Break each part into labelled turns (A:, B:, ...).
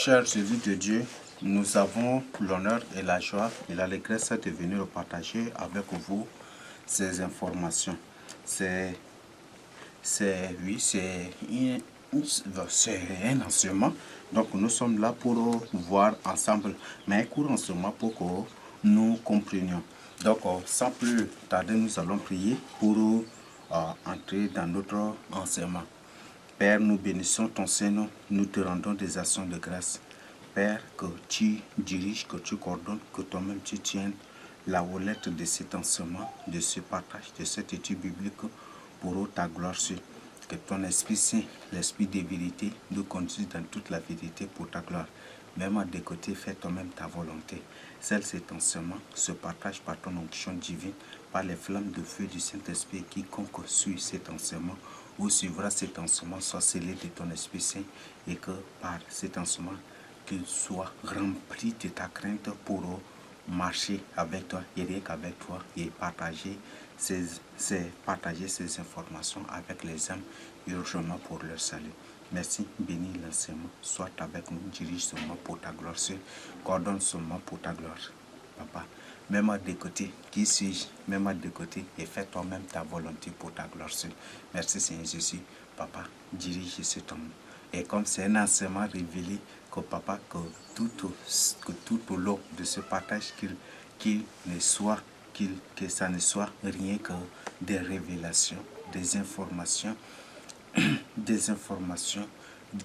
A: Chers Jésus de Dieu, nous avons l'honneur et la joie et l'allégresse de venir partager avec vous ces informations. C'est un enseignement. Donc nous sommes là pour voir ensemble, mais un court enseignement pour que nous comprenions. Donc sans plus tarder, nous allons prier pour entrer dans notre enseignement. Père, nous bénissons ton Seigneur, nous te rendons des actions de grâce. Père, que tu diriges, que tu coordonnes, que toi-même tu tiennes la houlette de cet enseignement, de ce partage, de cette étude biblique pour ta gloire sur. Que ton Esprit Saint, l'Esprit de vérité, nous conduise dans toute la vérité pour ta gloire. Même à des côtés, fais toi-même ta volonté. Celle cet enseignement se partage par ton onction divine, par les flammes de feu du Saint-Esprit. Quiconque suit cet enseignement ou suivra cet enseignement soit scellé de ton Esprit Saint et que par cet enseignement, qu'il soit rempli de ta crainte pour marcher avec toi, et avec toi et partager ces informations avec les âmes urgemment pour leur salut. Merci, bénis l'enseignement, soit avec nous, dirige seulement pour ta gloire, coordonne seulement pour ta gloire. Papa, mets-moi de côté, qui suis-je, mets-moi de côté et fais toi-même ta volonté pour ta gloire. Merci Seigneur Jésus, Papa, dirige cet homme. Et comme c'est un enseignement révélé, que Papa, que tout au long de ce partage, que ça ne soit rien que des révélations, des informations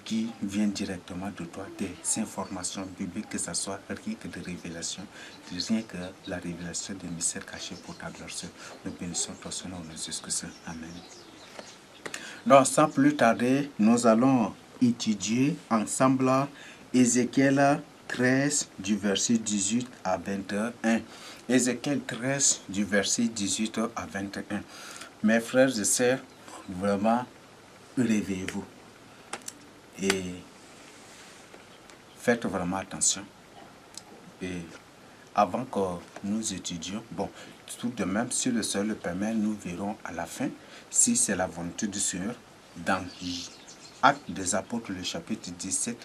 A: qui viennent directement de toi, des informations bibliques, que ça soit rien que des révélations, rien que la révélation des mystères cachés pour ta gloire. Nous bénissons ton nom de Jésus-Christ. Amen. Donc, sans plus tarder, nous allons étudier ensemble Ézéchiel 13 du verset 18 à 21. Ézéchiel 13 du verset 18 à 21. Mes frères et sœurs, vraiment, réveillez-vous et faites vraiment attention. Et avant que nous étudions, bon, tout de même, si le Seigneur le permet, nous verrons à la fin, si c'est la volonté du Seigneur, dans Actes des Apôtres, le chapitre 17,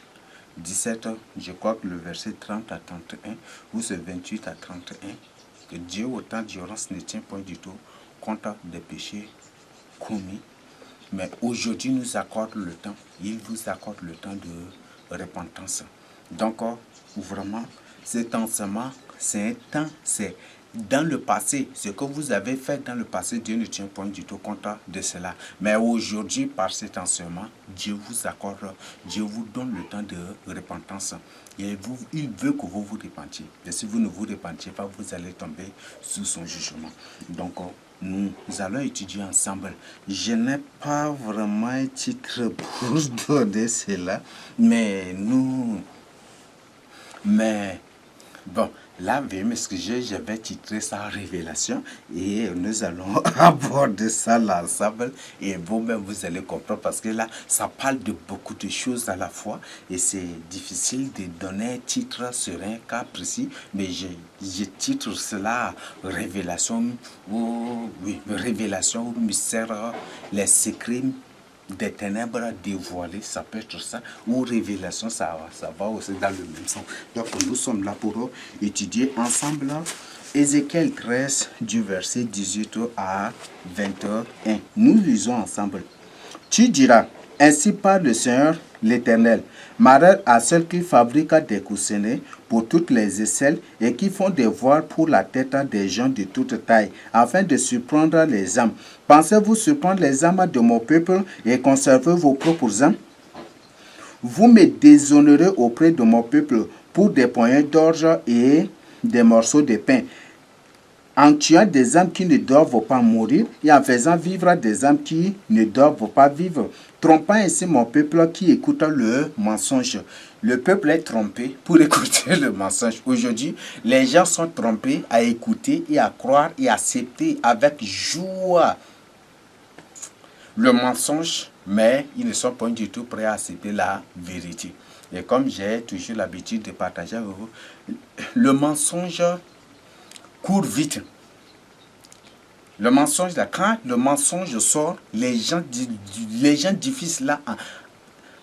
A: je crois que le verset 30 à 31, ou c'est 28 à 31, que Dieu, au temps d'ignorance, ne tient point du tout compte des péchés commis. Mais aujourd'hui, nous accorde le temps, il vous accorde le temps de repentance. Donc, vraiment, cet enseignement, c'est un temps, c'est dans le passé, ce que vous avez fait dans le passé, Dieu ne tient point du tout compte de cela. Mais aujourd'hui, par cet enseignement, Dieu vous accorde, Dieu vous donne le temps de repentance. Et il veut que vous vous repentiez. Et si vous ne vous repentiez pas, vous allez tomber sous son jugement. Donc, nous allons étudier ensemble. Je n'ai pas vraiment un titre pour donner cela, bon, là, veuillez m'excuser, j'avais titré ça Révélation et nous allons aborder ça là ensemble et vous-même vous allez comprendre parce que là, ça parle de beaucoup de choses à la fois et c'est difficile de donner un titre sur un cas précis, mais je titre cela Révélation Révélation ou mystère, les secrets des ténèbres dévoilées, ça peut être ça, ou révélation, ça va aussi dans le même sens. Donc nous sommes là pour étudier ensemble Ézéchiel 13 du verset 18 à 21. Nous lisons ensemble. Tu diras, ainsi parle le Seigneur l'Éternel, malheur à ceux qui fabriquent des coussinets pour toutes les aisselles et qui font des voiles pour la tête des gens de toute taille, afin de surprendre les âmes. Pensez-vous surprendre les âmes de mon peuple et conserver vos propres âmes? Vous me déshonorez auprès de mon peuple pour des poignées d'orge et des morceaux de pain, en tuant des âmes qui ne doivent pas mourir et en faisant vivre des âmes qui ne doivent pas vivre, trompant ainsi mon peuple qui écoute le mensonge. Le peuple est trompé pour écouter le mensonge. Aujourd'hui, les gens sont trompés à écouter et à croire et à accepter avec joie le mensonge, mais ils ne sont pas du tout prêts à accepter la vérité. Et comme j'ai toujours l'habitude de partager avec vous, le mensonge court vite. Le mensonge, là, quand le mensonge sort, les gens diffusent là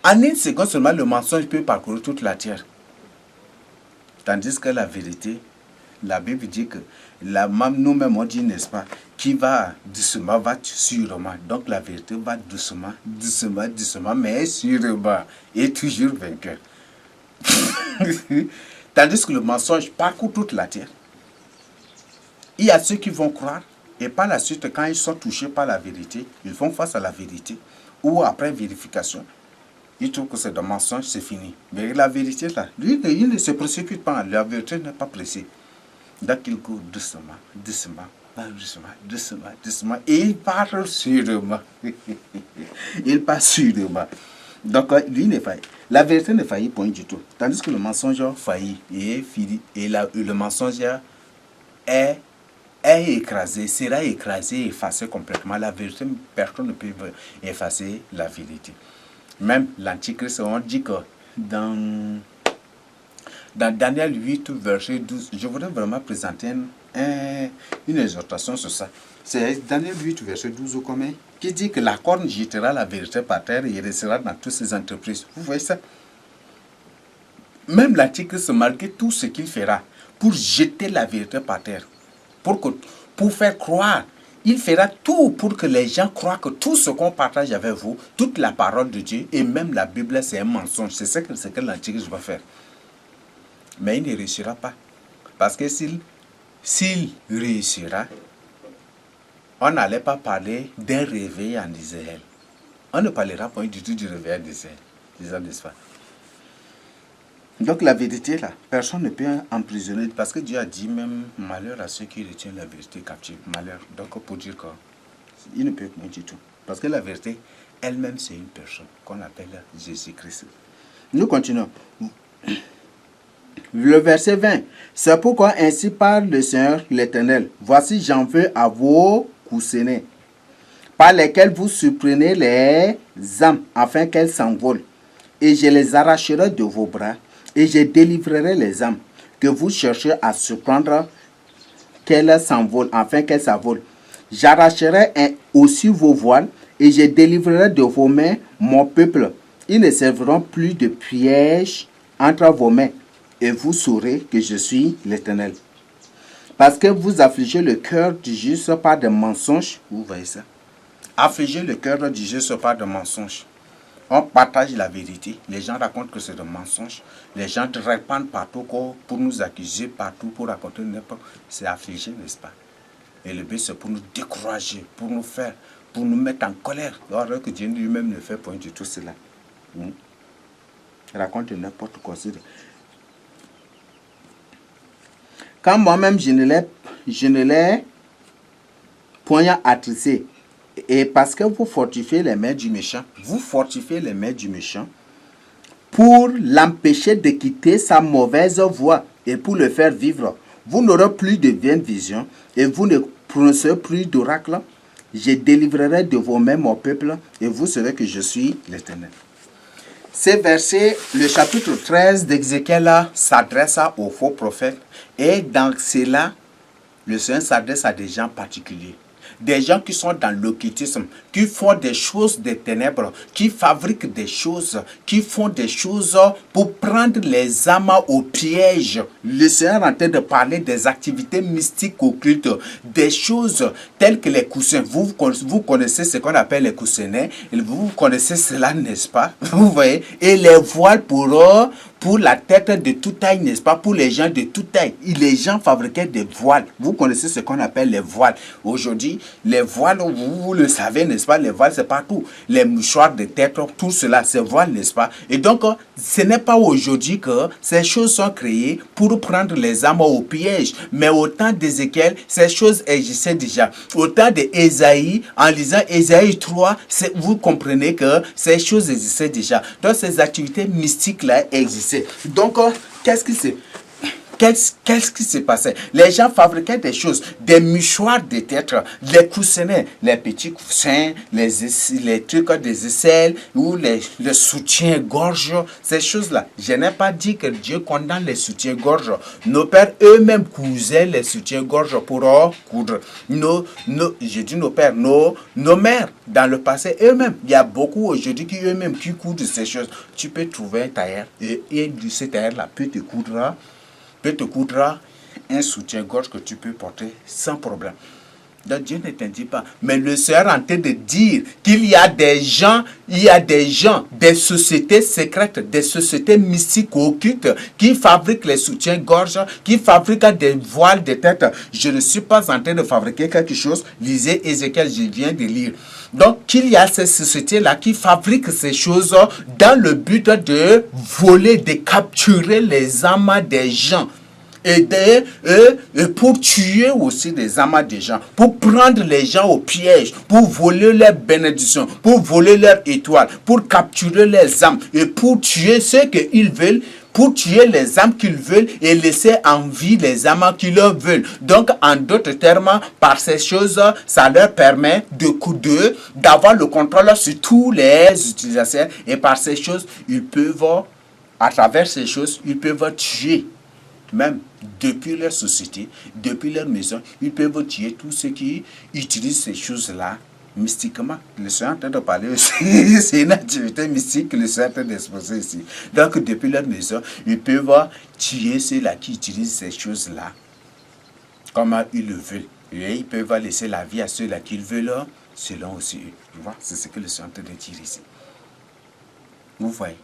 A: En une seconde seulement, le mensonge peut parcourir toute la terre. Tandis que la vérité, la Bible dit que nous-mêmes on dit, n'est-ce pas, qui va doucement, va sûrement. Donc la vérité va doucement, doucement, doucement, mais sûrement, et toujours vainqueur. Tandis que le mensonge parcourt toute la terre. Il y a ceux qui vont croire, et par la suite, quand ils sont touchés par la vérité, ils font face à la vérité, ou après vérification, ils trouvent que c'est un mensonge, c'est fini. Mais la vérité, là, lui, il ne se précipite pas, la vérité n'est pas pressée. Donc il court doucement, doucement, doucement, doucement, doucement, et il part sûrement. Il part sûrement. Donc lui ne faillit. La vérité ne faillit point du tout. Tandis que le mensonge faillit et fini. Et le mensonge est écrasé, sera écrasé, effacé complètement. La vérité, personne ne peut effacer la vérité. Même l'Antichrist, on dit que dans Daniel 8, verset 12, je voudrais vraiment présenter une exhortation sur ça. C'est Daniel 8, verset 12 ou combien, qui dit que la corne jettera la vérité par terre et restera dans toutes ses entreprises. Vous voyez ça? Même l'Antichrist, malgré tout ce qu'il fera pour jeter la vérité par terre, pour faire croire, il fera tout pour que les gens croient que tout ce qu'on partage avec vous, toute la parole de Dieu et même la Bible, c'est un mensonge. C'est ce que l'Antichrist va faire. Mais il ne réussira pas. Parce que s'il réussira, on n'allait pas parler d'un réveil en Israël. On ne parlera pas du tout du réveil en Israël. Disons, n'est-ce pas? Donc la vérité là, personne ne peut emprisonner. Parce que Dieu a dit même malheur à ceux qui retiennent la vérité captive. Malheur. Donc pour dire qu'il ne peut pas du tout. Parce que la vérité elle-même c'est une personne qu'on appelle Jésus-Christ. Nous continuons. Le verset 20. C'est pourquoi ainsi parle le Seigneur l'Éternel. Voici j'en veux à vos coussinets, par lesquels vous surprenez les âmes, afin qu'elles s'envolent. Et je les arracherai de vos bras, et je délivrerai les âmes que vous cherchez à surprendre, qu'elles s'envolent, afin qu'elles s'envolent. J'arracherai aussi vos voiles, et je délivrerai de vos mains mon peuple. Ils ne serviront plus de piège entre vos mains, et vous saurez que je suis l'Éternel. Parce que vous affligez le cœur du juste par des mensonges. Vous voyez ça? Affligez le cœur du juste par des mensonges. On partage la vérité. Les gens racontent que c'est un mensonge. Les gens répandent partout pour nous accuser, partout pour raconter n'importe. C'est affliger, n'est-ce pas? Et le but, c'est pour nous décourager, pour nous mettre en colère. Alors que Dieu lui-même ne fait point du tout cela. Raconte n'importe quoi. Quand moi-même je ne l'ai point attrissé, et parce que vous fortifiez les mains du méchant, pour l'empêcher de quitter sa mauvaise voie et pour le faire vivre. Vous n'aurez plus de vaines visions et vous ne prononcerez plus d'oracle. Je délivrerai de vos mains mon peuple et vous saurez que je suis l'Éternel. Ces versets, le chapitre 13 d'Ézéchiel s'adresse aux faux prophètes. Et dans cela, le Seigneur s'adresse à des gens particuliers. Des gens qui sont dans l'occultisme, qui font des choses des ténèbres, qui fabriquent des choses, qui font des choses pour prendre les âmes au piège. Le Seigneur est en train de parler des activités mystiques occultes, des choses telles que les coussins. Vous connaissez ce qu'on appelle les coussinets, vous connaissez cela, n'est-ce pas? Vous voyez? Et les voiles pour la tête de toute taille, n'est-ce pas? Pour les gens de toute taille. Les gens fabriquaient des voiles. Vous connaissez ce qu'on appelle les voiles. Aujourd'hui, les voiles, vous le savez, n'est-ce pas? Les voiles, c'est partout. Les mouchoirs de tête, tout cela, c'est voiles, n'est-ce pas? Et donc, ce n'est pas aujourd'hui que ces choses sont créées pour prendre les âmes au piège. Mais au temps d'Ézéchiel, ces choses existaient déjà. Au temps d'Ésaïe, en lisant Ésaïe 3, vous comprenez que ces choses existaient déjà. Donc, ces activités mystiques-là existaient. Donc, qu'est-ce que c'est? qu'est-ce qui se passait? Les gens fabriquaient des choses, des mouchoirs de tête, les coussinets, les petits coussins, les trucs des aisselles ou les soutiens-gorge, ces choses-là. Je n'ai pas dit que Dieu condamne les soutiens-gorge. Nos pères eux-mêmes cousaient les soutiens-gorge pour coudre. Je dis nos pères, nos mères dans le passé eux-mêmes. Il y a beaucoup aujourd'hui qui eux-mêmes qui coudent ces choses. Tu peux trouver un tailleur et de ce tailleur-là peut te coudre un soutien-gorge que tu peux porter sans problème. Donc Dieu ne t'interdit pas. Mais le Seigneur est en train de dire qu'il y a des gens, des sociétés secrètes, des sociétés mystiques occultes qui fabriquent les soutiens-gorge, qui fabriquent des voiles de tête. Je ne suis pas en train de fabriquer quelque chose. Lisez Ézéchiel, je viens de lire. Donc, qu'il y a ces sociétés-là qui fabriquent ces choses dans le but de voler, de capturer les âmes des gens. Et pour tuer aussi des âmes des gens, pour prendre les gens au piège, pour voler leurs bénédictions, pour voler leurs étoiles, pour capturer les âmes et pour tuer ceux qu'ils veulent, pour tuer les âmes qu'ils veulent et laisser en vie les âmes qu'ils veulent. Donc, en d'autres termes, par ces choses, ça leur permet d'avoir le contrôle sur tous les utilisateurs et par ces choses, ils peuvent, à travers ces choses, ils peuvent tuer. Même depuis leur société, depuis leur maison, ils peuvent tuer tous ceux qui utilisent ces choses-là mystiquement. Le Seigneur est en train de parler aussi. C'est une activité mystique que le Seigneur est en train d'exposer ici. Donc, depuis leur maison, ils peuvent tuer ceux-là qui utilisent ces choses-là comme ils le veulent. Et ils peuvent laisser la vie à ceux-là qu'ils veulent, selon aussi eux. Tu vois, c'est ce que le Seigneur est en train de dire ici. Vous voyez?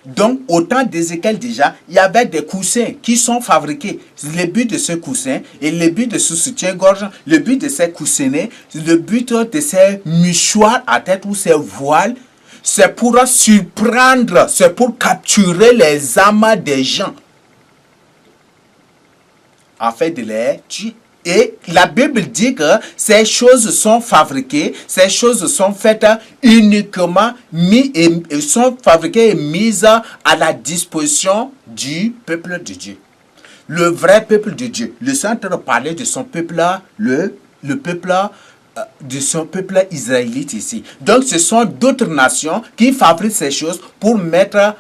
A: Donc, au temps d'Ézéchiel déjà, il y avait des coussins qui sont fabriqués. Le but de ce coussin et le but de ce soutien-gorge, le but de ces coussinets, le but de ces mouchoirs à tête ou ces voiles, c'est pour surprendre, c'est pour capturer les âmes des gens, afin de les tuer. Et la Bible dit que ces choses sont fabriquées, ces choses sont faites uniquement, sont fabriquées et mises à la disposition du peuple de Dieu. Le vrai peuple de Dieu. Le Seigneur parlait de son peuple, le peuple de son peuple israélite ici. Donc ce sont d'autres nations qui fabriquent ces choses pour ne mettre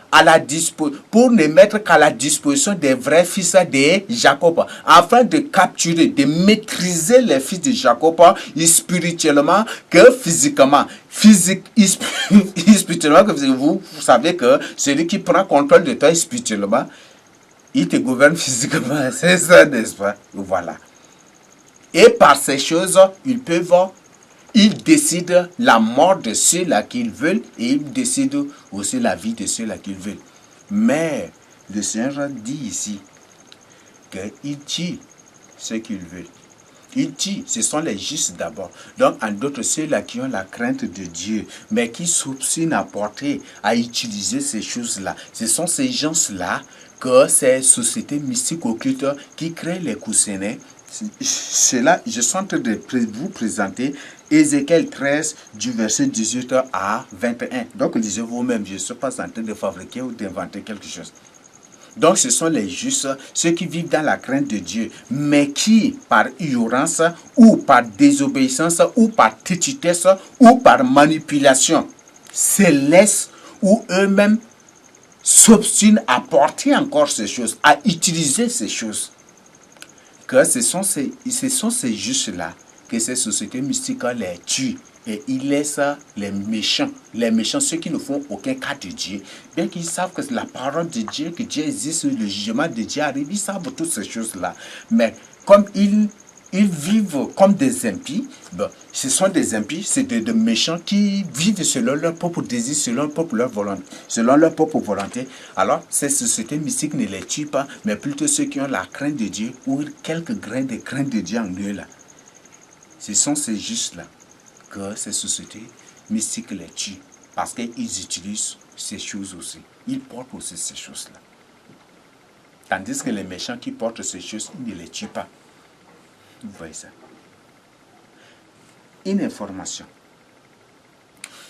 A: qu'à la disposition des vrais fils de Jacob, afin de capturer, de maîtriser les fils de Jacob spirituellement que physiquement. Spirituellement, vous savez que celui qui prend contrôle de toi spirituellement, il te gouverne physiquement. C'est ça, n'est-ce pas? Voilà. Et par ces choses, ils décident la mort de ceux-là qu'ils veulent et ils décident aussi la vie de ceux-là qu'ils veulent. Mais le Seigneur dit ici qu'ils tuent ceux qu'ils veulent. Ils tuent, ce sont les justes d'abord. Donc, en d'autres, ceux-là qui ont la crainte de Dieu, mais qui s'obstinent à porter, à utiliser ces choses-là. Ce sont ces gens-là que ces sociétés mystiques occultes qui créent les coussinets. C'est là, je suis en train de vous présenter Ézéchiel 13 du verset 18 à 21. Donc lisez vous-même, je ne suis pas en train de fabriquer ou d'inventer quelque chose. Donc ce sont les justes, ceux qui vivent dans la crainte de Dieu, mais qui par ignorance ou par désobéissance ou par tétitesse ou par manipulation se laissent ou eux-mêmes s'obstinent à porter encore ces choses, à utiliser ces choses. Que ce sont ces justes-là que ces sociétés mystiques les tuent et ils laissent les méchants, ceux qui ne font aucun cas de Dieu, bien qu'ils savent que c'est la parole de Dieu, que Dieu existe, le jugement de Dieu arrive, ils savent toutes ces choses-là. Mais comme ils vivent comme des impies, ce sont des impies, c'est des méchants qui vivent selon leur propre désir, selon leur propre volonté. Alors, ces sociétés mystiques ne les tuent pas, mais plutôt ceux qui ont la crainte de Dieu ou quelques grains de crainte de Dieu en eux là. Ce sont ces justes-là que ces sociétés mystiques les tuent, parce qu'ils utilisent ces choses aussi. Ils portent aussi ces choses-là. Tandis que les méchants qui portent ces choses, ils ne les tuent pas. Vous voyez ça. Une information.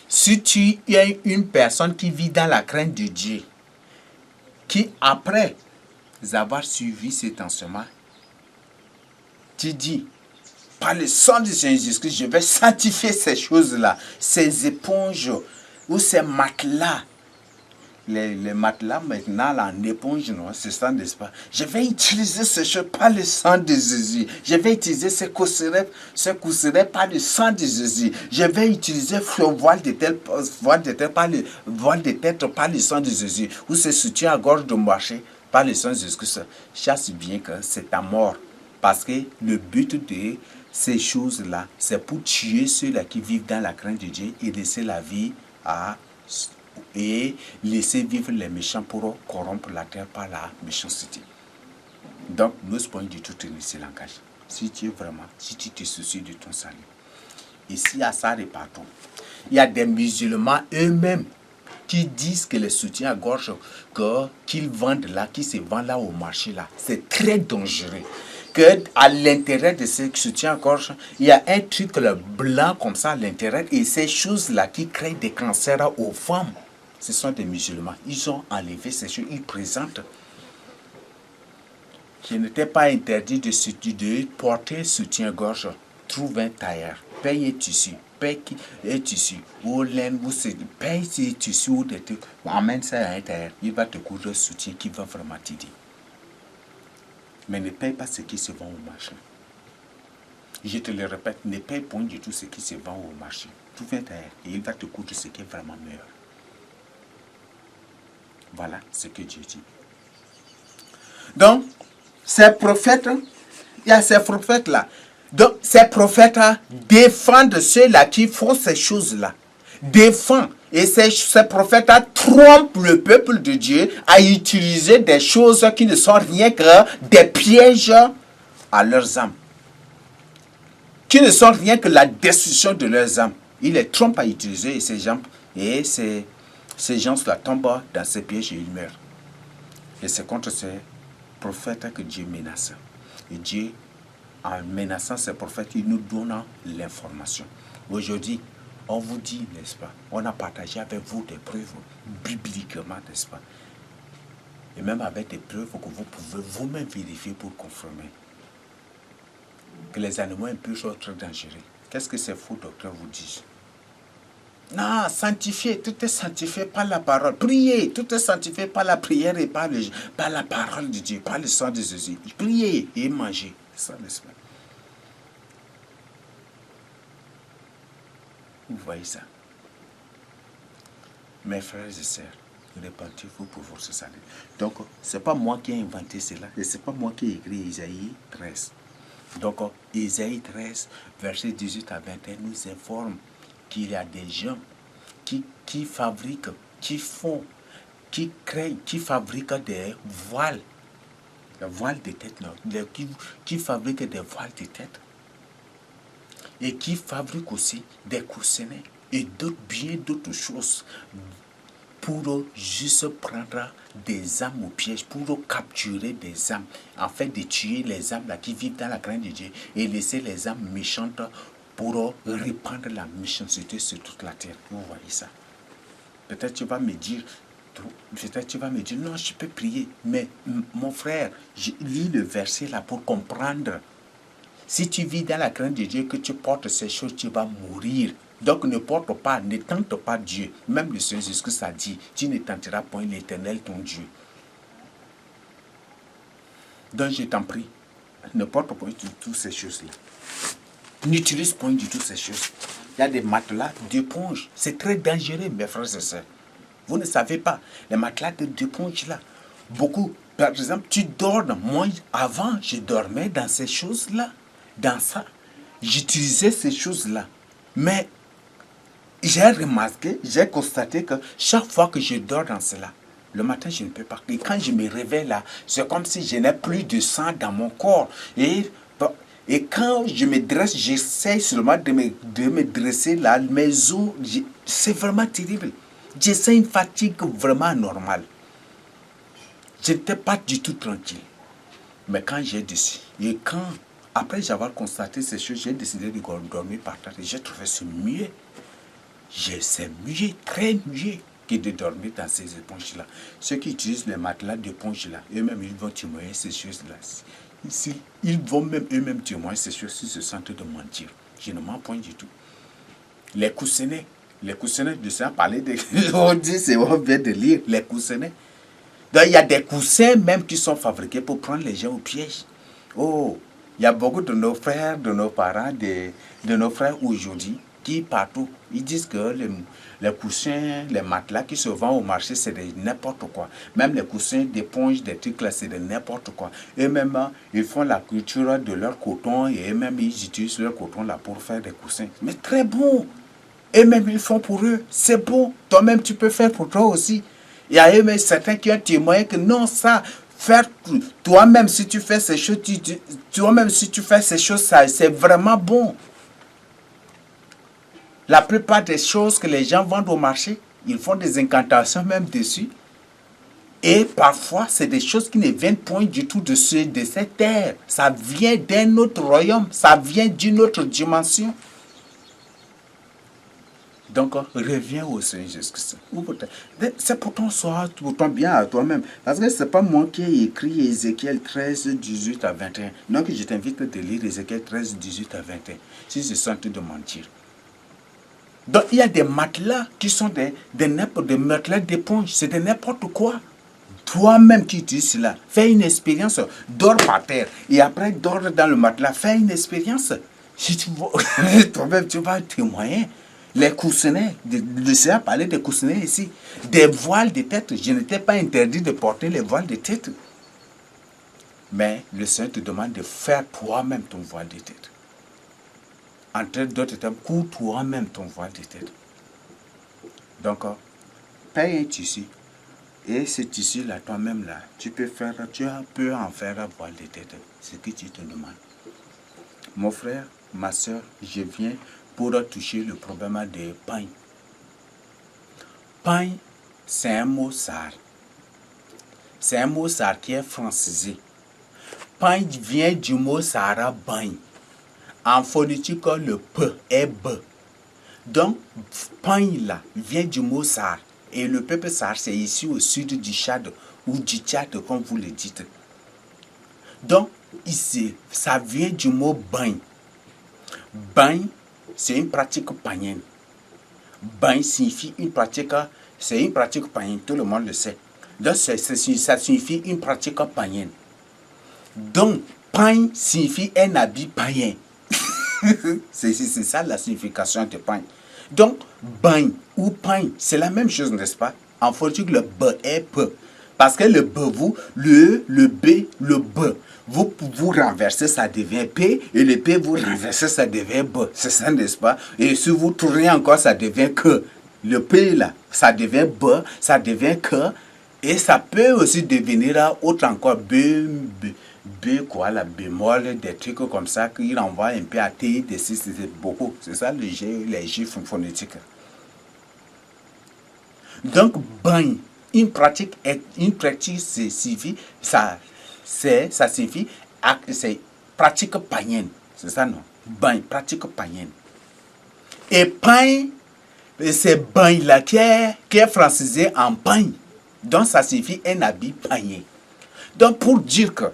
A: Si tu es une personne qui vit dans la crainte de Dieu, qui après avoir suivi cet enseignement, tu dis, par le sang de Jésus-Christ, je vais sanctifier ces choses-là, ces éponges ou ces matelas. Les matelas maintenant là, en éponge, non, c'est ça, n'est-ce pas? Je vais utiliser ces choses par le sang de Jésus. Je vais utiliser ces coussinets par le sang de Jésus. Je vais utiliser le voile de tête par le sang de Jésus. Ou ce soutien à gorge de marcher par le sang de Jésus. Chasse bien que c'est ta mort. Parce que le but de ces choses-là, c'est pour tuer ceux-là qui vivent dans la crainte de Dieu et laisser la vie et laisser vivre les méchants pour corrompre la terre par la méchanceté. Donc, nous ne pouvons pas du tout tenir ce langage. Si tu te soucies de ton salut. Ici, à ça repartout. Il y a des musulmans eux-mêmes qui disent que les soutiens à gorge qu'ils vendent là, qui se vendent là au marché là, c'est très dangereux. Que à l'intérieur de ces soutiens à gorge, il y a un truc blanc comme ça à l'intérieur et ces choses-là qui créent des cancers aux femmes. Ce sont des musulmans. Ils ont enlevé ces choses, ils présentent. Je n'étais pas interdit de porter soutien-gorge. Trouve un tailleur, paye un tissu, ou laine, paye ces tissus ou des trucs. Emmène ça à un tailleur. Il va te coudre un soutien qui va vraiment t'aider. Mais ne paye pas ce qui se vend au marché. Je te le répète, ne paye pas du tout ce qui se vend au marché. Trouve un tailleur et il va te coudre ce qui est vraiment meilleur. Voilà ce que Dieu dit. Donc, ces prophètes, il y a ces prophètes-là. Donc, ces prophètes défendent ceux-là qui font ces choses-là. Défendent. Et ces prophètes trompent le peuple de Dieu à utiliser des choses qui ne sont rien que des pièges à leurs âmes. Qui ne sont rien que la destruction de leurs âmes. Ils les trompent à utiliser et ces gens-là tombent dans ces pièges et ils meurent. Et c'est contre ces prophètes que Dieu menace. Et Dieu, en menaçant ces prophètes, il nous donne l'information. Aujourd'hui, on vous dit, n'est-ce pas, on a partagé avec vous des preuves bibliquement, n'est-ce pas, et même avec des preuves que vous pouvez vous-même vérifier pour confirmer que les animaux impurs sont très dangereux. Qu'est-ce que ces faux docteurs vous disent? Non, sanctifié, tout est sanctifié par la parole. Priez, tout est sanctifié par la prière et par la parole de Dieu, par le sang de Jésus. Priez et mangez. C'est ça, n'est-ce pas? Vous voyez ça? Mes frères et sœurs, répentez-vous pour votre salut. Donc, ce n'est pas moi qui ai inventé cela, et ce n'est pas moi qui ai écrit Isaïe 13. Donc, Isaïe 13, verset 18 à 21, nous informe qu'il y a des gens qui fabriquent, qui créent, qui fabriquent des voiles de tête, non, qui fabriquent des voiles de tête. Et qui fabriquent aussi des coussinets et bien d'autres choses pour juste prendre des âmes au piège, pour capturer des âmes, en fait de tuer les âmes là qui vivent dans la crainte de Dieu et laisser les âmes méchantes pour répandre la méchanceté sur toute la terre. Vous voyez ça? Peut-être tu vas me dire, non, je peux prier, mais mon frère, je lis le verset là pour comprendre. Si tu vis dans la crainte de Dieu, que tu portes ces choses, tu vas mourir. Donc ne tente pas Dieu. Même le Seigneur Jésus a dit, tu ne tenteras point l'Éternel ton Dieu. Donc je t'en prie, ne porte point du tout ces choses-là. N'utilise point du tout ces choses. Il y a des matelas d'éponge. C'est très dangereux, mes frères et sœurs. Vous ne savez pas, les matelas d'éponge là, beaucoup, par exemple, tu dors. Moi, avant, je dormais dans ces choses-là. Dans ça, j'utilisais ces choses-là. Mais j'ai remarqué, j'ai constaté que chaque fois que je dors dans cela, le matin, je ne peux pas. Et quand je me réveille là, c'est comme si je n'ai plus de sang dans mon corps. Et quand je me dresse, j'essaie seulement de me dresser là, mes os, c'est vraiment terrible. J'ai une fatigue vraiment anormale. Je n'étais pas du tout tranquille. Mais quand j'ai décidé, et après avoir constaté ces choses, j'ai décidé de dormir par terre et j'ai trouvé ce mieux. C'est mieux, très mieux que de dormir dans ces éponges-là. Ceux qui utilisent les matelas d'éponge-là, eux-mêmes, ils vont témoigner ces choses-là. Ils vont même eux-mêmes témoigner ces choses s'ils se sentent de mentir. Je ne mens point du tout. Les coussinets, de ça, parler de... on dit, c'est on vient de lire, les coussinets. Donc, il y a des coussins même qui sont fabriqués pour prendre les gens au piège. Oh, il y a beaucoup de nos frères, de nos parents, de nos frères aujourd'hui, qui partout, ils disent que les coussins, les matelas qui se vendent au marché, c'est de n'importe quoi. Même les coussins d'éponge, des trucs là, c'est de n'importe quoi. Eux-mêmes, ils font la culture de leur coton et eux-mêmes, ils utilisent leur coton là pour faire des coussins. Mais très bon. Eux-mêmes, ils font pour eux. C'est bon. Toi-même, tu peux faire pour toi aussi. Il y a eux-mêmes certains qui ont témoigné que non, ça, faire toi-même, si tu fais ces choses, toi-même, si tu fais ces choses, ça, c'est vraiment bon. La plupart des choses que les gens vendent au marché, ils font des incantations même dessus. Et parfois, c'est des choses qui ne viennent point du tout de cette terre. Ça vient d'un autre royaume. Ça vient d'une autre dimension. Donc, reviens au Seigneur Jésus-Christ. C'est pour ton soir, pour ton bien à toi-même. Parce que ce n'est pas moi qui ai écrit Ézéchiel 13, 18 à 21. Donc, je t'invite de lire Ézéchiel 13, 18 à 21. Si je sens de mentir. Donc, il y a des matelas qui sont des matelas d'éponge. C'est de n'importe quoi. Toi-même qui utilises cela, fais une expérience. Dors par terre. Et après, dors dans le matelas. Fais une expérience. Si tu vois, toi-même, tu vas témoigner. Les coussinets, je sais parler des coussinets ici, des voiles de tête. Je n'étais pas interdit de porter les voiles de tête. Mais le Seigneur te demande de faire toi-même ton voile de tête. Entre d'autres termes, cours toi-même ton voile de tête. Donc, paye un tissu. Et ce tissu-là, toi-même, là, tu peux en faire un voile de tête. C'est ce que tu te demandes. Mon frère, ma soeur, je viens pour toucher le problème des pain. Pain, c'est un mot sar. C'est un mot sar qui est francisé. Pain vient du mot sara bain. En phonétique, le P est B. Donc, pain là vient du mot sar. Et le peuple sar, c'est ici au sud du Tchad, ou du Tchad, comme vous le dites. Donc, ici, ça vient du mot bain. Bain, c'est une pratique païenne. Bain signifie une pratique, c'est une pratique païenne, tout le monde le sait. Donc, ça signifie une pratique païenne. Donc, pain signifie un habit païen. c'est ça la signification de pain. Donc, bain ou pain, c'est la même chose, n'est-ce pas? En phonétique, le B est P. Parce que le B, le B, le B. Vous renversez, ça devient P, et le P, vous renversez, ça devient B. C'est ça, n'est-ce pas? Et si vous tournez encore, ça devient que. Le P, là, ça devient B, ça devient que. Et ça peut aussi devenir autre encore B, quoi, la bémol, des trucs comme ça, qui renvoient un peu à T, D, C, c'est beaucoup. C'est ça, les G phonétiques. Donc, bain, une pratique signifie, ça signifie, c'est pratique païenne. C'est ça, non? Bain, pratique païenne. Et pain, c'est bain là qui est francisé en pain. Donc, ça signifie un habit païen. Donc, pour dire que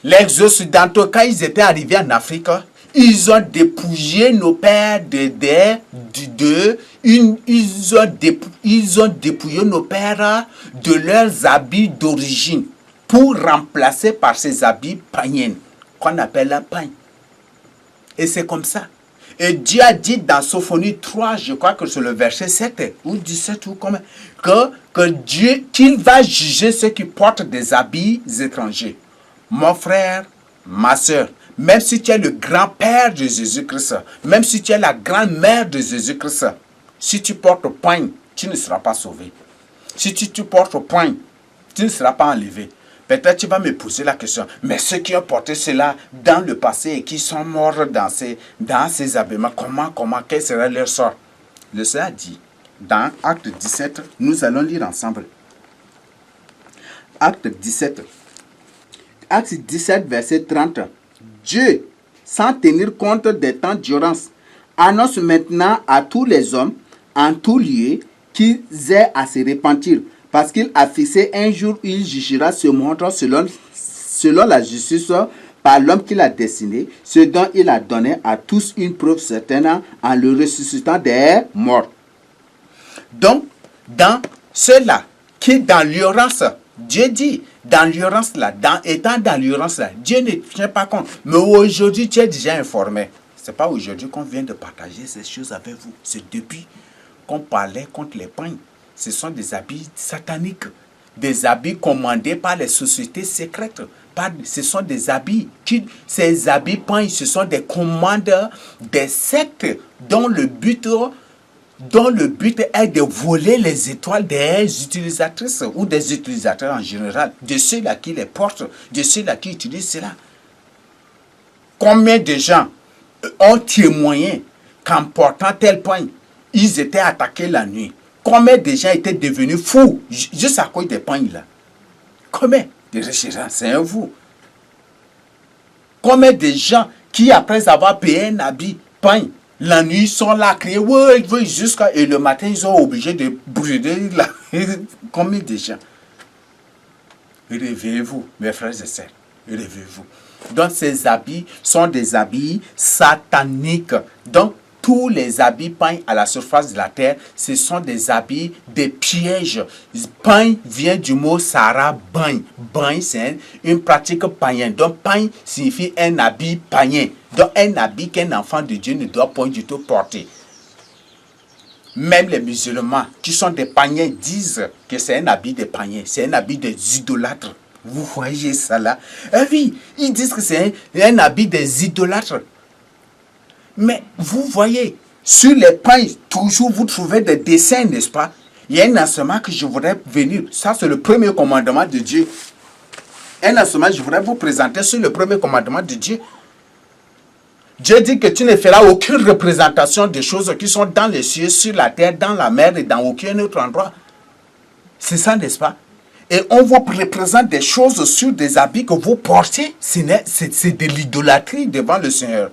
A: les Occidentaux, quand ils étaient arrivés en Afrique, ils ont dépouillé nos pères ils ont dépouillé nos pères de leurs habits d'origine pour remplacer par ces habits païens qu'on appelle la païen. Et c'est comme ça. Et Dieu a dit dans Sophonie 3, je crois que c'est le verset 7 ou 17 ou comment, que Dieu, qu'il va juger ceux qui portent des habits étrangers. Mon frère, ma soeur, même si tu es le grand-père de Jésus-Christ, même si tu es la grand-mère de Jésus-Christ, si tu portes pain, tu ne seras pas sauvé. Si tu portes pain, tu ne seras pas enlevé. Peut-être tu vas me poser la question, mais ceux qui ont porté cela dans le passé et qui sont morts dans ces habillements, quel sera leur sort? Le Seigneur dit, dans Acte 17, nous allons lire ensemble. Acte 17, verset 30. Dieu, sans tenir compte des temps d'urgence, annonce maintenant à tous les hommes, en tout lieu qu'ils aient à se repentir, parce qu'il a fixé un jour où il jugera ce monde selon la justice par l'homme qu'il a destiné, ce dont il a donné à tous une preuve certaine en le ressuscitant des morts. Donc, dans ceux-là qui dans l'ignorance, Dieu dit, dans l'ignorance là, étant dans l'ignorance là, Dieu ne tient pas compte. Mais aujourd'hui, tu es déjà informé. Ce n'est pas aujourd'hui qu'on vient de partager ces choses avec vous. C'est depuis qu'on parlait contre les pains. Ce sont des habits sataniques, des habits commandés par les sociétés secrètes. Ce sont des habits ces habits pains, ce sont des commandes des sectes dont le but est de voler les étoiles des utilisatrices ou des utilisateurs en général, de ceux-là qui les portent, de ceux-là qui utilisent cela. Combien de gens ont témoigné qu'en portant tel pain, ils étaient attaqués la nuit? Combien de gens étaient devenus fous juste à cause des pains là? Combien de gens, c'est un vous? Combien de gens qui, après avoir payé un habit pain, la nuit sont là à crier, ouais, jusqu'à, et le matin, ils sont obligés de brûler là. Combien de gens? Réveillez-vous, mes frères et sœurs. Réveillez-vous. Donc, ces habits sont des habits sataniques. Donc, tous les habits peints à la surface de la terre, ce sont des habits de pièges. Peint vient du mot Sarah, bain. Bain, c'est une pratique païenne. Donc, pain signifie un habit païen. Donc, un habit qu'un enfant de Dieu ne doit point du tout porter. Même les musulmans, qui sont des païens, disent que c'est un habit de païens. C'est un habit des idolâtres. Vous voyez ça là? Oui, ils disent que c'est un habit des idolâtres. Mais vous voyez, sur les pains, toujours vous trouvez des dessins, n'est-ce pas? Il y a un enseignement que je voudrais venir. Ça, c'est le premier commandement de Dieu. Un enseignement que je voudrais vous présenter sur le premier commandement de Dieu. Dieu dit que tu ne feras aucune représentation des choses qui sont dans les cieux, sur la terre, dans la mer et dans aucun autre endroit. C'est ça, n'est-ce pas? Et on vous représente des choses sur des habits que vous portez. C'est de l'idolâtrie devant le Seigneur.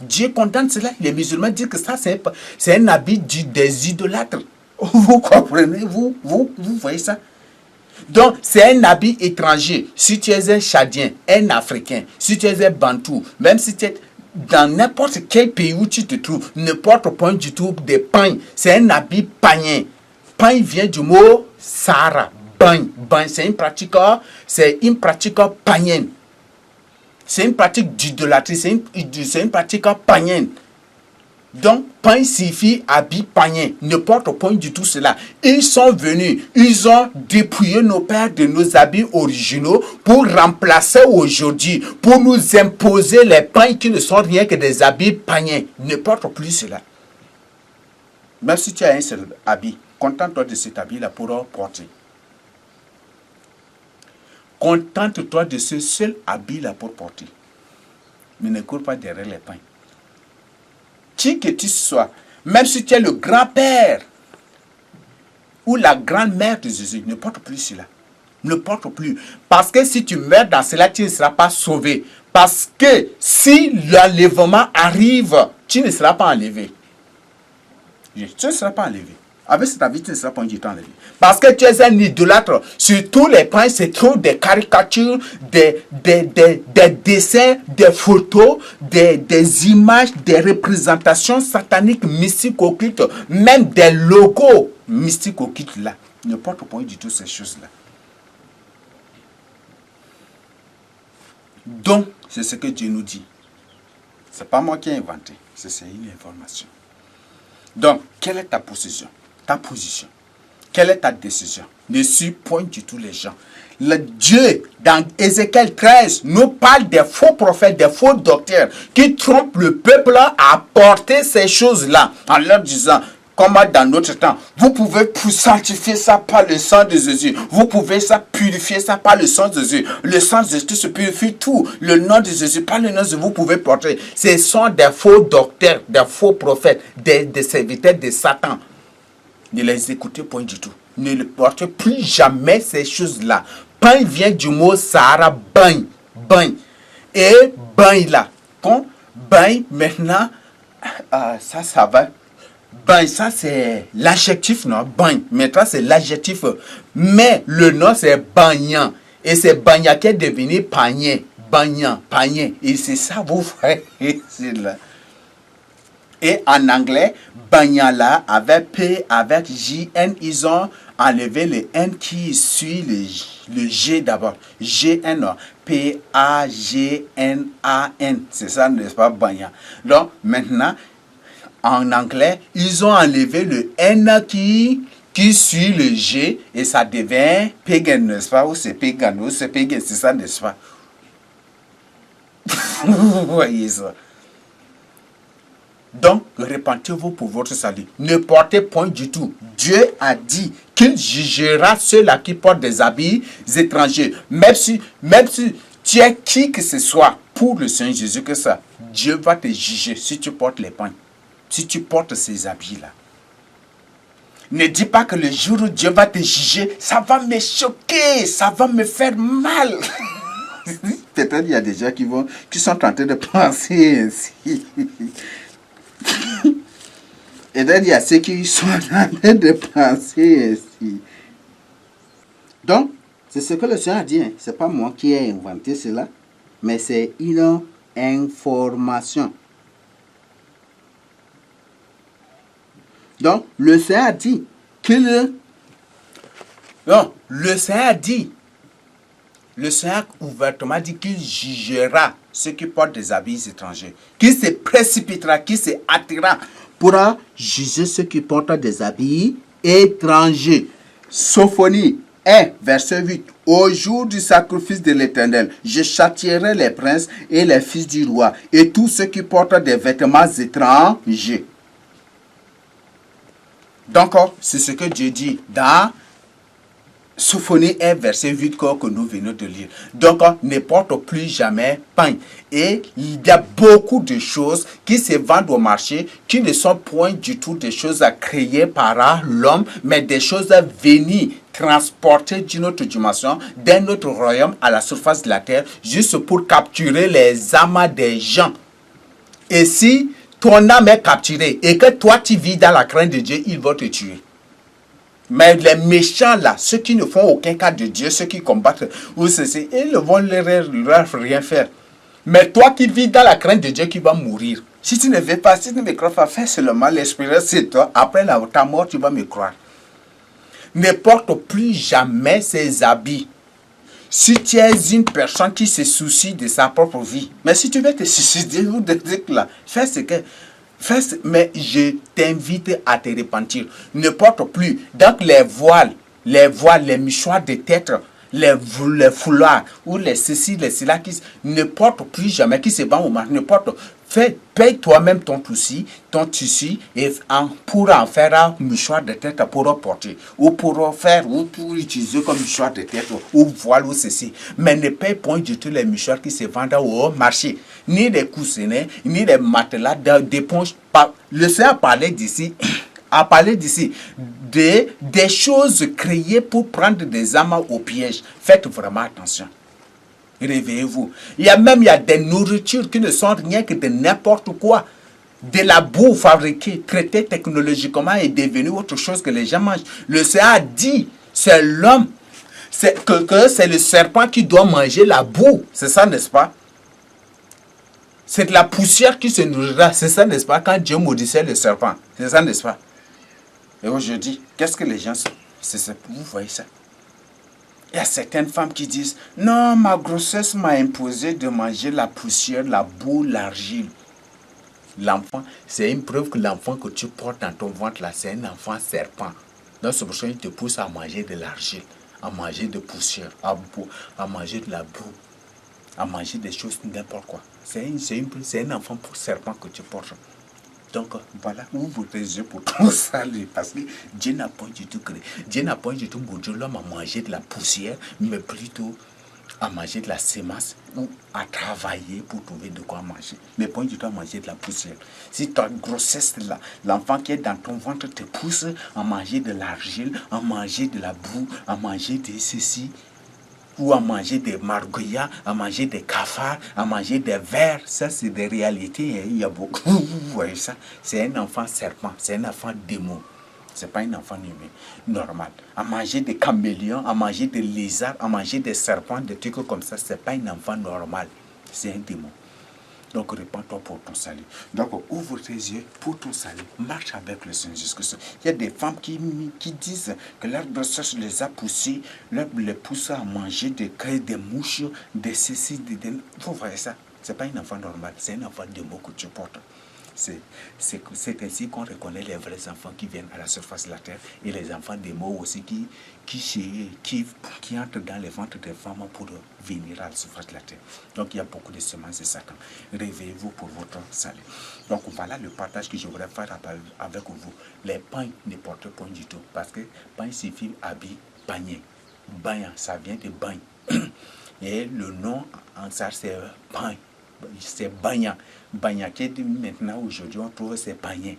A: Dieu condamne cela. Les musulmans disent que ça, c'est un habit des idolâtres. Vous comprenez? Vous voyez ça? Donc, c'est un habit étranger. Si tu es un Tchadien, un Africain, si tu es un Bantou, même si tu es dans n'importe quel pays où tu te trouves, ne porte point du tout des pains. C'est un habit païen. Pain vient du mot Sahara. Bain, c'est une pratique païenne. C'est une pratique d'idolâtrie, c'est une pratique païenne. Donc, pain signifie habit païen. Ne porte point du tout cela. Ils sont venus, ils ont dépouillé nos pères de nos habits originaux pour remplacer aujourd'hui, pour nous imposer les pains qui ne sont rien que des habits païens. Ne porte plus cela. Même si tu as un seul habit, contente-toi de cet habit-là pour porter. Contente-toi de ce seul habit-là pour porter. Mais ne cours pas derrière les pains. Qui que tu sois, même si tu es le grand-père ou la grand-mère de Jésus, ne porte plus cela. Ne porte plus. Parce que si tu meurs dans cela, tu ne seras pas sauvé. Parce que si l'enlèvement arrive, tu ne seras pas enlevé. Tu ne seras pas enlevé. Avec cette vie, tu ne seras pas du temps enlevé. Parce que tu es un idolâtre. Sur tous les points, c'est trop des caricatures, des dessins, des photos, des images, des représentations sataniques, mystiques, occultes, même des logos mystiques, occultes là. Ne porte point du tout ces choses-là. Donc, c'est ce que Dieu nous dit. Ce n'est pas moi qui ai inventé. C'est une information. Donc, quelle est ta position? Ta position. Quelle est ta décision? Ne suis point du tout les gens. Le Dieu, dans Ézéchiel 13, nous parle des faux prophètes, des faux docteurs qui trompent le peuple à porter ces choses-là en leur disant, comme dans notre temps, vous pouvez sanctifier ça par le sang de Jésus. Vous pouvez ça purifier ça par le sang de Jésus. Le sang de Jésus se purifie tout. Le nom de Jésus, par le nom de Jésus, vous pouvez porter. Ce sont des faux docteurs, des faux prophètes, des serviteurs de Satan. Ne les écoutez point du tout. Ne le portez plus jamais ces choses-là. Pain vient du mot Sahara, bain. Bain. Et bain là. Quand bain, maintenant, ça va. Ben, ça c'est l'adjectif, non? Ben, maintenant c'est l'adjectif. Mais le nom c'est bagnan. Et c'est bagnan qui est devenu panier. Bagnan, panier. Et c'est ça, vous voyez. Là. Et en anglais, Banyala avec P, avec JN, ils ont enlevé le N qui suit le G d'abord. GN, P-A-G-N-A-N. C'est ça, n'est-ce pas, Banya. Donc, maintenant, en anglais, ils ont enlevé le N qui suit le G et ça devient pagan, n'est-ce pas? Ou c'est pagan, ou c'est pagan, c'est ça, n'est-ce pas? Vous voyez ça? Donc, repentez-vous pour votre salut. Ne portez point du tout. Dieu a dit qu'il jugera ceux-là qui portent des habits étrangers. Même si tu es qui que ce soit pour le Seigneur Jésus, que ça, Dieu va te juger si tu portes les pains. Si tu portes ces habits-là. Ne dis pas que le jour où Dieu va te juger, ça va me choquer, ça va me faire mal. Peut-être il y a des gens qui sont tentés de penser ainsi. Et là, il y a ceux qui sont en train de penser ainsi. Donc, c'est ce que le Seigneur a dit. Hein. Ce n'est pas moi qui ai inventé cela, mais c'est une information. Donc, le Seigneur a dit qu'il... Non, le Seigneur a dit. Le Seigneur ouvertement dit qu'il jugera ceux qui portent des habits étrangers. Qu'il se précipitera, qu'il se hâtera pour juger ceux qui portent des habits étrangers. Sophonie 1, verset 8. Au jour du sacrifice de l'Éternel, je châtierai les princes et les fils du roi et tous ceux qui portent des vêtements étrangers. Donc, c'est ce que Dieu dit dans Sophonie 1, verset 8 que nous venons de lire. Donc, ne porte plus jamais pain. Et il y a beaucoup de choses qui se vendent au marché qui ne sont point du tout des choses créées par l'homme, mais des choses venues, transportées d'une autre dimension, d'un autre royaume à la surface de la terre, juste pour capturer les âmes des gens. Et si ton âme est capturée et que toi tu vis dans la crainte de Dieu, il va te tuer. Mais les méchants là, ceux qui ne font aucun cas de Dieu, ceux qui combattent, ou ceci, ils ne vont leur rien faire. Mais toi qui vis dans la crainte de Dieu, qui va mourir. Si tu ne veux pas, si tu ne me crois pas, fais seulement l'expérience, c'est toi. Après ta mort, tu vas me croire. Ne porte plus jamais ses habits. Si tu es une personne qui se soucie de sa propre vie, mais si tu veux te suicider ou des trucs là, fais ce que... Mais je t'invite à te repentir. Ne porte plus. Donc les voiles, les mouchoirs de tête, les foulards, ou les ceci, les cela, qui ne portent plus jamais, qui se vendent au marché, ne porte. Paye toi-même ton tissu, et pour en faire un mouchoir de tête pour porter, ou pour utiliser comme mouchoir de tête, ou voile, ou ceci. Mais ne paye point du tout les mouchoirs qui se vendent au marché, ni les coussinets, ni les matelas d'éponge. Le Seigneur a parlé d'ici, des choses créées pour prendre des âmes au piège. Faites vraiment attention. Réveillez-vous. Il y a des nourritures qui ne sont rien que de n'importe quoi. De la boue fabriquée, traitée technologiquement est devenue autre chose que les gens mangent. Le Seigneur a dit, c'est l'homme, que c'est le serpent qui doit manger la boue. C'est ça, n'est-ce pas? C'est de la poussière qui se nourrira. C'est ça, n'est-ce pas? Quand Dieu maudissait le serpent. C'est ça, n'est-ce pas? Et aujourd'hui, qu'est-ce que les gens sont? Vous voyez ça? Il y a certaines femmes qui disent, non, ma grossesse m'a imposé de manger la poussière, la boue, l'argile. L'enfant, c'est une preuve que l'enfant que tu portes dans ton ventre là, c'est un enfant serpent. Donc c'est pour ça qu'il te pousse à manger de l'argile, à manger de poussière, à manger de la boue, à manger des choses n'importe quoi. C'est un enfant pour serpent que tu portes. Donc voilà, ouvre tes yeux pour ton salut. Parce que Dieu n'a pas du tout créé. Dieu n'a pas du tout maudit l'homme à manger de la poussière, mais plutôt à manger de la sémence ou à travailler pour trouver de quoi manger. Mais pas du tout à manger de la poussière. Si ta grossesse là, l'enfant qui est dans ton ventre te pousse à manger de l'argile, à manger de la boue, à manger de ceci, ou à manger des margoullas, à manger des cafards, à manger des vers. Ça, c'est des réalités. Il y a beaucoup. Vous voyez ça? C'est un enfant serpent, c'est un enfant démon. Ce n'est pas un enfant humain normal. À manger des caméléons, à manger des lézards, à manger des serpents, des trucs comme ça, ce n'est pas un enfant normal. C'est un démon. Donc, répands-toi pour ton salut. Donc, ouvre tes yeux pour ton salut. Marche avec le Seigneur Jésus-Christ. Il y a des femmes qui disent que leur grossesse les a poussées, les pousse à manger des craies, des mouches, des céciles. Vous voyez ça? Ce n'est pas un enfant normal, c'est un enfant démon que tu portes. C'est ainsi qu'on reconnaît les vrais enfants qui viennent à la surface de la terre et les enfants des mots aussi qui entrent dans les ventres des femmes pour venir à la surface de la terre. Donc il y a beaucoup de semences de Satan. Réveillez-vous pour votre salut. Donc voilà le partage que je voudrais faire avec vous. Les pains ne portent point du tout parce que pain signifie habit, panier. Bain, ça vient de bain. Et le nom en ça c'est pain. C'est bagna. Bagna qui est maintenant aujourd'hui, on trouve c'est bagné.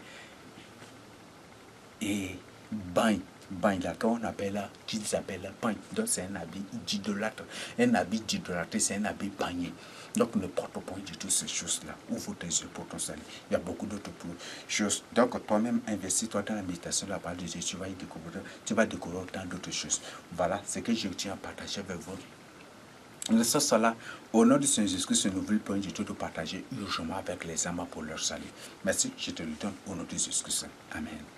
A: Et bain. Bain là, qu'on appelle, qui s'appelle pain. Donc c'est un habit d'idolâtre. Un habit d'idolâtre, c'est un habit bagné. Donc ne porte pas du tout ces choses-là. Ouvre tes yeux pour ton salut. Il y a beaucoup d'autres choses. Donc toi-même, investis-toi dans la méditation de la parole de Dieu. Tu vas découvrir tant d'autres choses. Voilà ce que je tiens à partager avec vous. Laissons cela au nom du Seigneur Jésus-Christ, ce nouvel point du tout de partager urgemment avec les âmes pour leur salut. Merci, je te le donne au nom de Jésus-Christ. Amen.